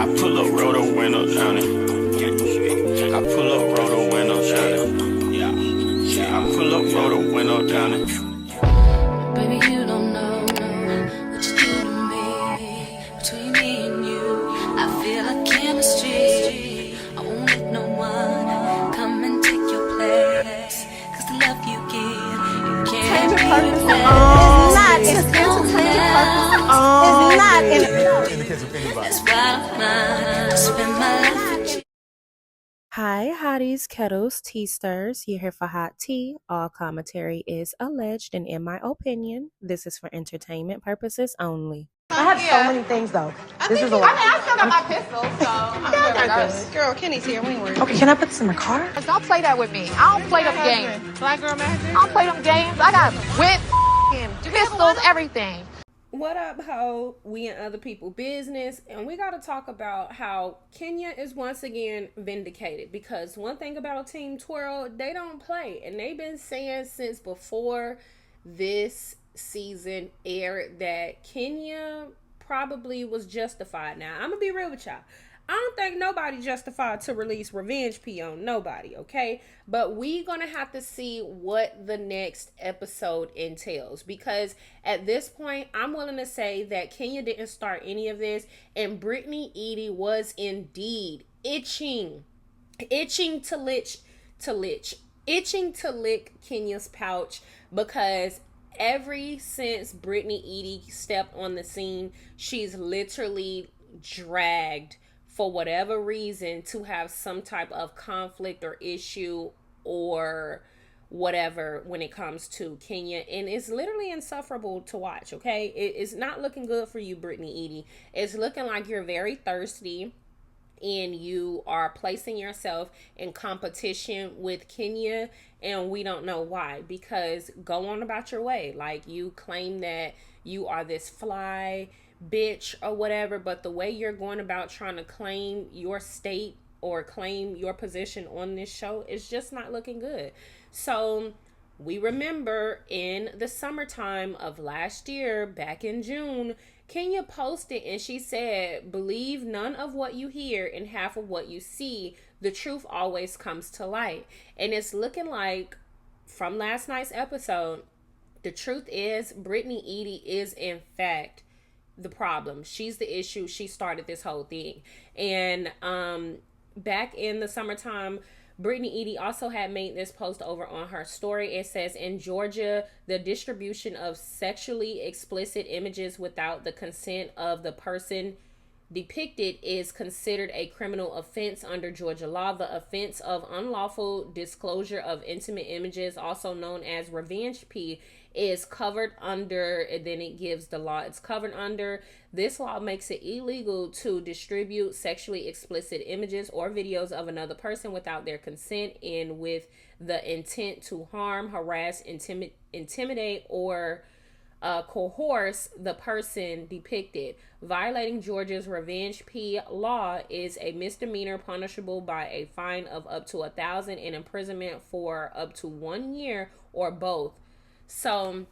I pull up, roll the window down it. I pull up, roll the window down it. I pull up, roll the window down it. Baby, you don't know what you do to me. Between me and you, I feel like chemistry. I won't let no one come and take your place. Cause the love you give, you can't replace. It's not in the case of anybody. That's why I spend my life with you. Hi, hotties, kettles, tea stirs. You're here for hot tea. All commentary is alleged, and in my opinion, this is for entertainment purposes only. I have so many things though. This is a I lot. mean, I still got my pistol, so I'm good regardless. Girl, Kenny's here. We ain't worried. Okay, can I put this in the car? Don't play that with me. I don't play them games. Black girl magic? I don't play them games. I got whips, pistols, everything. What up, ho? We in other people's business, and we got to talk about how Kenya is once again vindicated, because one thing about Team Twirl, they don't play, and they've been saying since before this season aired that Kenya probably was justified. Now, I'm gonna be real with y'all. I don't think nobody justified to release Revenge P on nobody, okay? But we gonna have to see what the next episode entails, because at this point, I'm willing to say that Kenya didn't start any of this, and Brittany Eady was indeed itching to lick Kenya's pouch, because ever since Brittany Eady stepped on the scene, she's literally dragged for whatever reason to have some type of conflict or issue or whatever when it comes to Kenya, and it's literally insufferable to watch. Okay, it's not looking good for you, Brittany Eady. It's looking like you're very thirsty and you are placing yourself in competition with Kenya, and we don't know why. Because go on about your way, like you claim that you are this fly bitch or whatever, but the way you're going about trying to claim your state or claim your position on this show is just not looking good. So we remember in the summertime of last year, back in June, Kenya posted and she said, "Believe none of what you hear and half of what you see. The truth always comes to light." And it's looking like from last night's episode, the truth is Brittany Eady is in fact the problem. She's the issue. She started this whole thing. And back in the summertime, Brittany Eady also had made this post over on her story. It says, "In Georgia, the distribution of sexually explicit images without the consent of the person depicted is considered a criminal offense under Georgia law. The offense of unlawful disclosure of intimate images, also known as Revenge P, is covered under," and then it gives the law it's covered under. "This law makes it illegal to distribute sexually explicit images or videos of another person without their consent and with the intent to harm, harass, intimidate, or coerce the person depicted. Violating Georgia's Revenge P law is a misdemeanor punishable by a fine of up to $1,000 and imprisonment for up to 1 year or both." So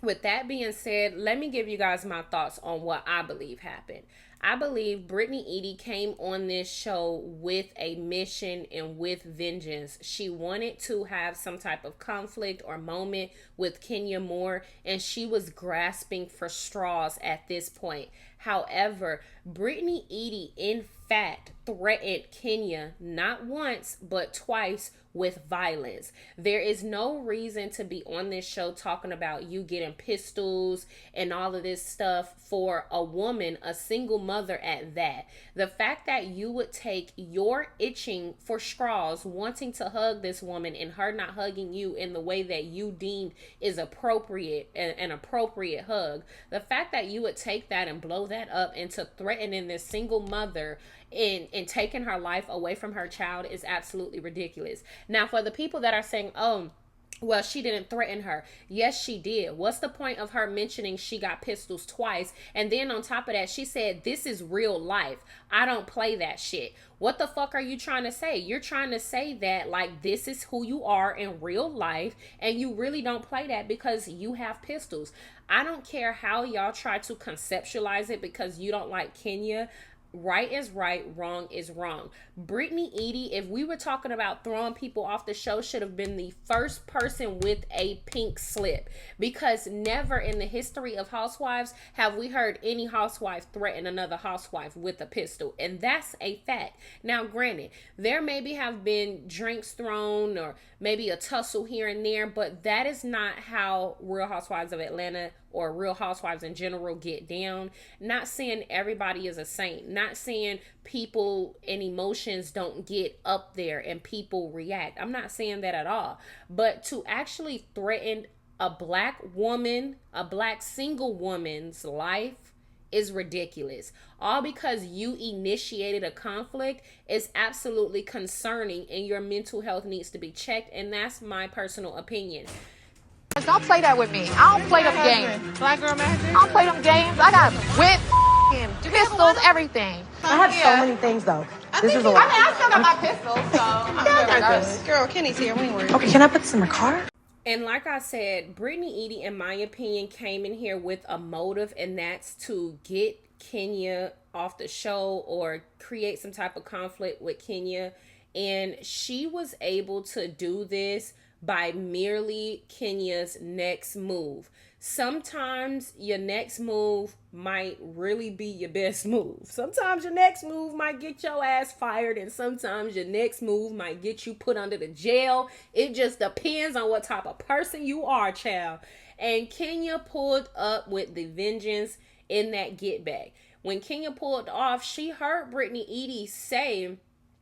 with that being said, let me give you guys my thoughts on what I believe happened. I believe Brittany Eady came on this show with a mission and with vengeance. She wanted to have some type of conflict or moment with Kenya Moore, and she was grasping for straws at this point. However, Brittany Eady, in fact, threatened Kenya not once, but twice with violence. There is no reason to be on this show talking about you getting pistols and all of this stuff for a woman, a single mother at that. The fact that you would take your itching for straws, wanting to hug this woman, and her not hugging you in the way that you deemed is appropriate, an appropriate hug. The fact that you would take that and blow that up into threatening this single mother and taking her life away from her child is absolutely ridiculous. Now, for the people that are saying, "Oh, well, she didn't threaten her." Yes, she did. What's the point of her mentioning she got pistols twice? And then on top of that, she said, "This is real life. I don't play that shit." What the fuck are you trying to say? You're trying to say that like this is who you are in real life, and you really don't play that because you have pistols. I don't care how y'all try to conceptualize it because you don't like Kenya. right is right, wrong is wrong. Brittany Eady, if we were talking about throwing people off the show, should have been the first person with a pink slip, because never in the history of Housewives have we heard any housewife threaten another housewife with a pistol, and that's a fact. Now, granted, there maybe have been drinks thrown or maybe a tussle here and there, but that is not how Real Housewives of Atlanta or Real Housewives in general get down. Not saying everybody is a saint, not saying people and emotions don't get up there and people react. I'm not saying that at all. But to actually threaten a black woman, a black single woman's life, is ridiculous. All because you initiated a conflict is absolutely concerning, and your mental health needs to be checked, and that's my personal opinion. Don't play that with me. I don't play them games. Black girl magic? I don't play them games. I got whip, pistols, everything. I have so many things though. This is a lot. I still got my pistols, so. Girl, Kenny's here. We ain't worried. Okay, can I put this in my car? And like I said, Brittany Eady, in my opinion, came in here with a motive, and that's to get Kenya off the show or create some type of conflict with Kenya. And she was able to do this by merely Kenya's next move. Sometimes your next move might really be your best move. Sometimes your next move might get your ass fired, and sometimes your next move might get you put under the jail. It just depends on what type of person you are, child. And Kenya pulled up with the vengeance in that get back. When Kenya pulled off, she heard Brittany Eady say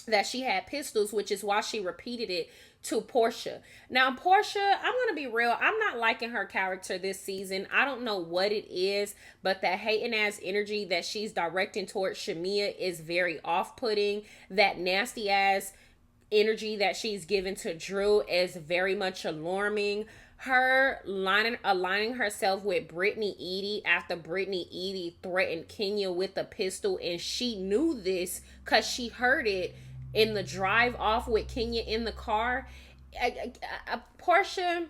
that she had pistols, which is why she repeated it to Porsha. Now, Porsha, I'm going to be real. I'm not liking her character this season. I don't know what it is, but that hating ass energy that she's directing towards Shamia is very off-putting. That nasty ass energy that she's given to Drew is very much alarming. Her aligning herself with Brittany Eady after Brittany Eady threatened Kenya with a pistol, and she knew this because she heard it in the drive off with Kenya in the car. Porsha,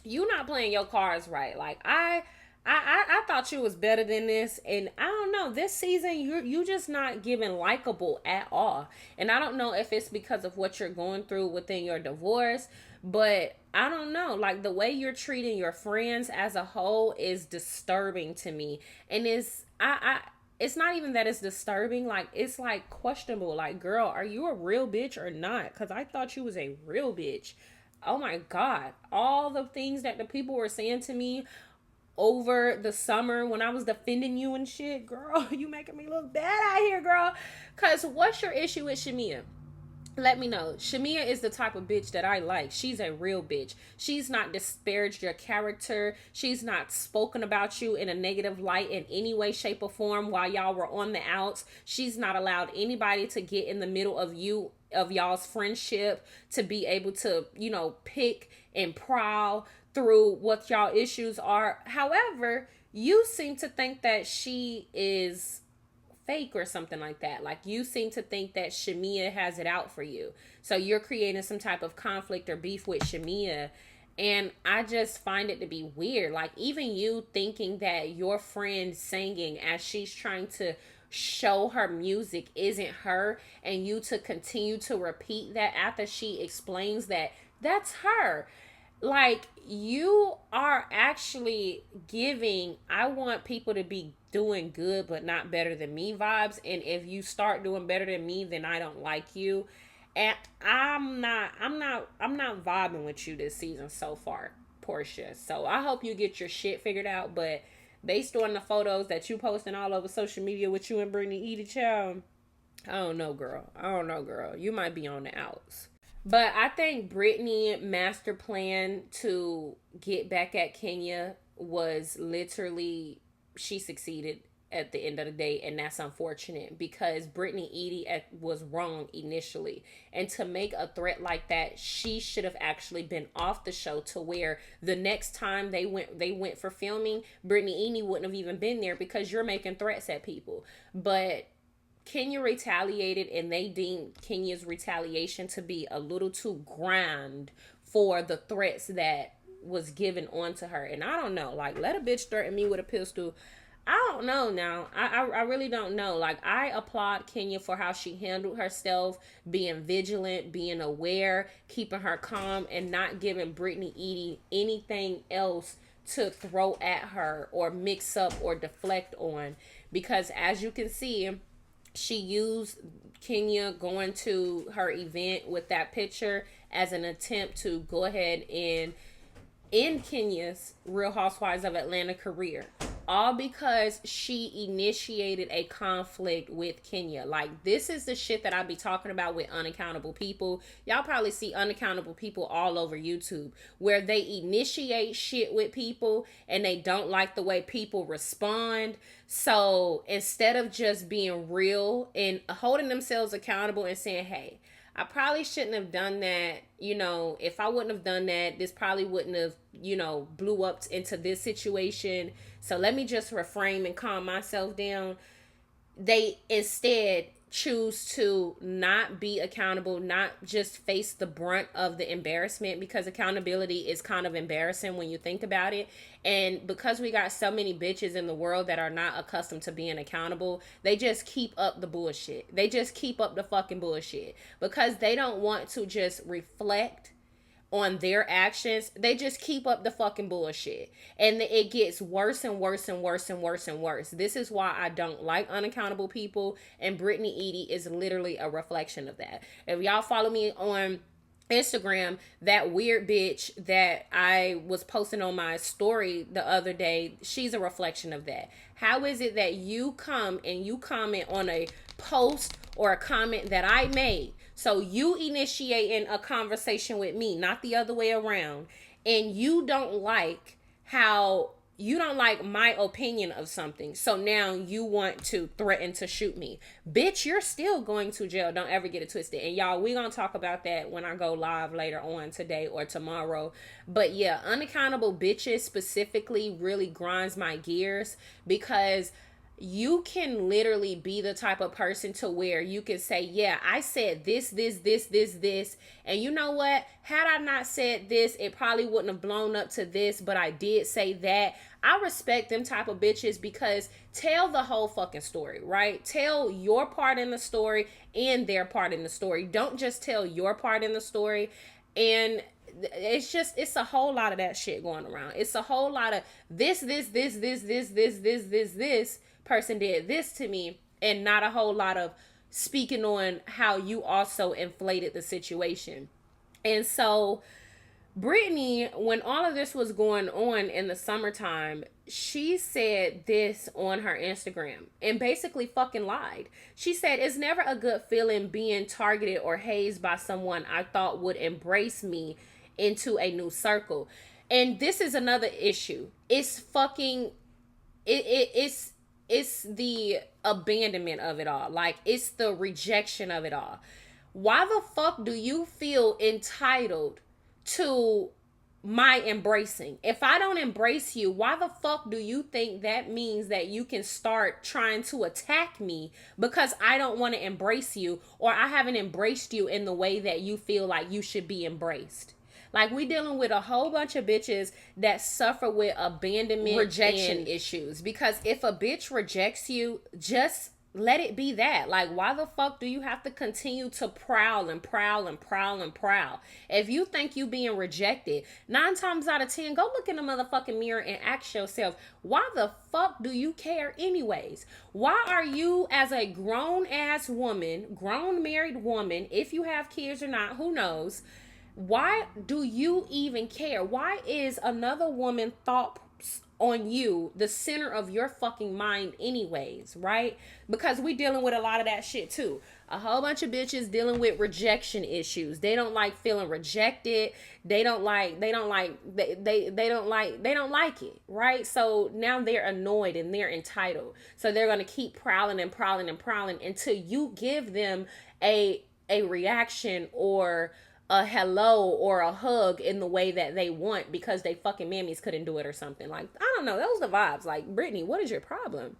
you not playing your cards right. Like I thought you was better than this, and I don't know, this season you just not giving likable at all. And I don't know if it's because of what you're going through within your divorce, but I don't know, like the way you're treating your friends as a whole is disturbing to me. And it's not even that it's disturbing, like it's like questionable. Like, girl, are you a real bitch or not? Because I thought you was a real bitch. Oh my God, all the things that the people were saying to me over the summer when I was defending you and shit, girl, you making me look bad out here, girl. Because what's your issue with Shamia? Let me know. Shamia is the type of bitch that I like. She's a real bitch. She's not disparaged your character. She's not spoken about you in a negative light in any way, shape, or form while y'all were on the outs. She's not allowed anybody to get in the middle of y'all's friendship, to be able to, pick and prowl through what y'all issues are. However, you seem to think that she is fake or something like that. Like, you seem to think that Shamia has it out for you. So you're creating some type of conflict or beef with Shamia. And I just find it to be weird. Like, even you thinking that your friend singing as she's trying to show her music isn't her, and you to continue to repeat that after she explains that that's her. Like, you are actually giving, I want people to be doing good but not better than me vibes. And if you start doing better than me, then I don't like you. And I'm not vibing with you this season so far, Porsha. So I hope you get your shit figured out. But based on the photos that you posting all over social media with you and Brittany Eady, child, I don't know, girl. You might be on the outs. But I think Brittany's master plan to get back at Kenya was literally, she succeeded at the end of the day, and that's unfortunate because Brittany Eady was wrong initially. And to make a threat like that, she should have actually been off the show, to where the next time they went for filming, Brittany Eady wouldn't have even been there because you're making threats at people. But Kenya retaliated, and they deemed Kenya's retaliation to be a little too grand for the threats that was given onto her. And I don't know, like, let a bitch threaten me with a pistol. I don't know now. I really don't know. Like, I applaud Kenya for how she handled herself, being vigilant, being aware, keeping her calm, and not giving Brittany Eady anything else to throw at her or mix up or deflect on. Because as you can see, she used Kenya going to her event with that picture as an attempt to go ahead and end Kenya's Real Housewives of Atlanta career. All because she initiated a conflict with Kenya. Like, this is the shit that I be talking about with unaccountable people. Y'all probably see unaccountable people all over YouTube, where they initiate shit with people and they don't like the way people respond. So instead of just being real and holding themselves accountable and saying, hey, I probably shouldn't have done that. You know, if I wouldn't have done that, this probably wouldn't have, you know, blew up into this situation. So let me just refrain and calm myself down. They instead choose to not be accountable, not just face the brunt of the embarrassment, because accountability is kind of embarrassing when you think about it. And because we got so many bitches in the world that are not accustomed to being accountable, they just keep up the bullshit. They just keep up the fucking bullshit because they don't want to just reflect on their actions. They just keep up the fucking bullshit, and it gets worse and worse and worse and worse and worse. This is why I don't like unaccountable people, and Brittany Eady is literally a reflection of that. If y'all follow me on Instagram, that weird bitch that I was posting on my story the other day, she's a reflection of that. How is it that you come and you comment on a post or a comment that I made? So you initiating a conversation with me, not the other way around. And you don't like my opinion of something. So now you want to threaten to shoot me. Bitch, you're still going to jail. Don't ever get it twisted. And y'all, we gonna talk about that when I go live later on today or tomorrow. But yeah, unaccountable bitches specifically really grinds my gears, because you can literally be the type of person to where you can say, yeah, I said this, and you know what? Had I not said this, it probably wouldn't have blown up to this, but I did say that. I respect them type of bitches, because tell the whole fucking story, right? Tell your part in the story and their part in the story. Don't just tell your part in the story. And it's a whole lot of that shit going around. It's a whole lot of this person did this to me, and not a whole lot of speaking on how you also inflated the situation. And so Brittany, when all of this was going on in the summertime, she said this on her Instagram and basically fucking lied. She said, it's never a good feeling being targeted or hazed by someone I thought would embrace me into a new circle. And this is another issue. It's fucking it's the abandonment of it all. Like, it's the rejection of it all. Why the fuck do you feel entitled to my embracing? If I don't embrace you, why the fuck do you think that means that you can start trying to attack me because I don't want to embrace you, or I haven't embraced you in the way that you feel like you should be embraced? Like, we dealing with a whole bunch of bitches that suffer with abandonment, rejection issues. Because if a bitch rejects you, just let it be that. Like, why the fuck do you have to continue to prowl and prowl and prowl and prowl? If you think you being rejected, 9 times out of 10, go look in the motherfucking mirror and ask yourself, why the fuck do you care anyways? Why are you, as a grown ass woman, grown married woman, if you have kids or not, who knows, why do you even care? Why is another woman thoughts on you the center of your fucking mind anyways, right? Because we dealing with a lot of that shit too. A whole bunch of bitches dealing with rejection issues. They don't like feeling rejected. They don't like it, right? So now they're annoyed and they're entitled. So they're going to keep prowling and prowling and prowling until you give them a reaction or a hello or a hug in the way that they want, because they fucking mammies couldn't do it or something. Like, I don't know. Those are the vibes. Like, Brittany, what is your problem?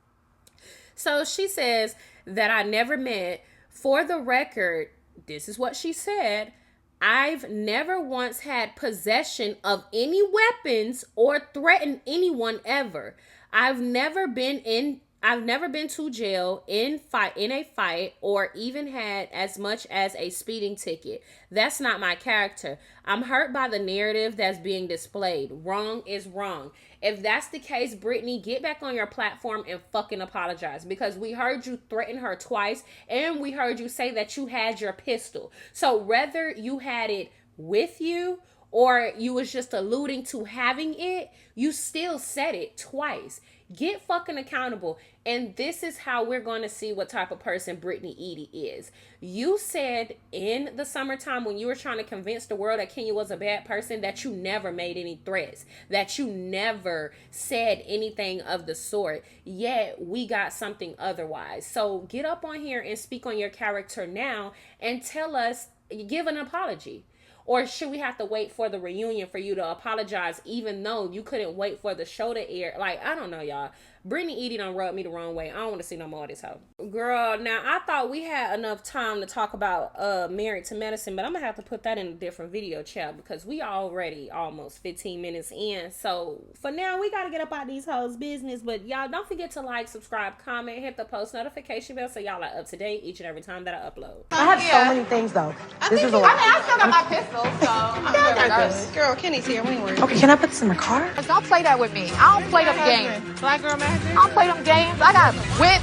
So she says that I never meant, for the record, this is what she said, I've never once had possession of any weapons or threatened anyone ever. I've never been to jail in a fight or even had as much as a speeding ticket. That's not my character. I'm hurt by the narrative that's being displayed. Wrong is wrong. If that's the case, Brittany, get back on your platform and fucking apologize, because we heard you threaten her twice and we heard you say that you had your pistol. So whether you had it with you or you was just alluding to having it, you still said it twice. Get fucking accountable. And this is how we're going to see what type of person Brittany Eady is. You said in the summertime when you were trying to convince the world that Kenya was a bad person that you never made any threats, that you never said anything of the sort. Yet we got something otherwise. So get up on here and speak on your character now and tell us, give an apology. Or should we have to wait for the reunion for you to apologize, even though you couldn't wait for the show to air? Like, I don't know, y'all. Brittany Eady done rubbed me the wrong way. I don't want to see no more of this hoe. Girl, now I thought we had enough time to talk about Married to Medicine, but I'm going to have to put that in a different video chat because we already almost 15 minutes in. So for now, we got to get up out these hoes' business. But y'all don't forget to like, subscribe, comment, hit the post notification bell so y'all are up to date each and every time that I upload. I have so many things though. This is a lot. I still got my pistol, so I'm good. Girl, Kenny's here. We ain't worried. Okay, can I put this in the car? Don't play that with me. I don't play them games. Black girl magic. I don't play them games. I got whip,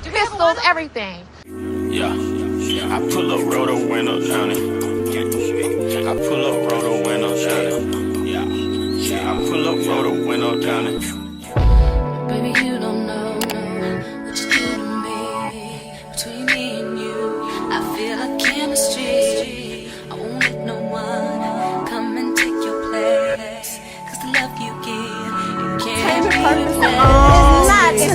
pistols, everything. Yeah, I pull up, roll the window down it. I pull up, roll the window down it. Yeah, I pull up, roll the window down it. Baby, you don't know what you do to me. Between me and you, I feel like chemistry. I won't let no one come and take your place. Cause the love you give, you can't replace. It's not in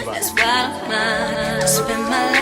That's why I spend my life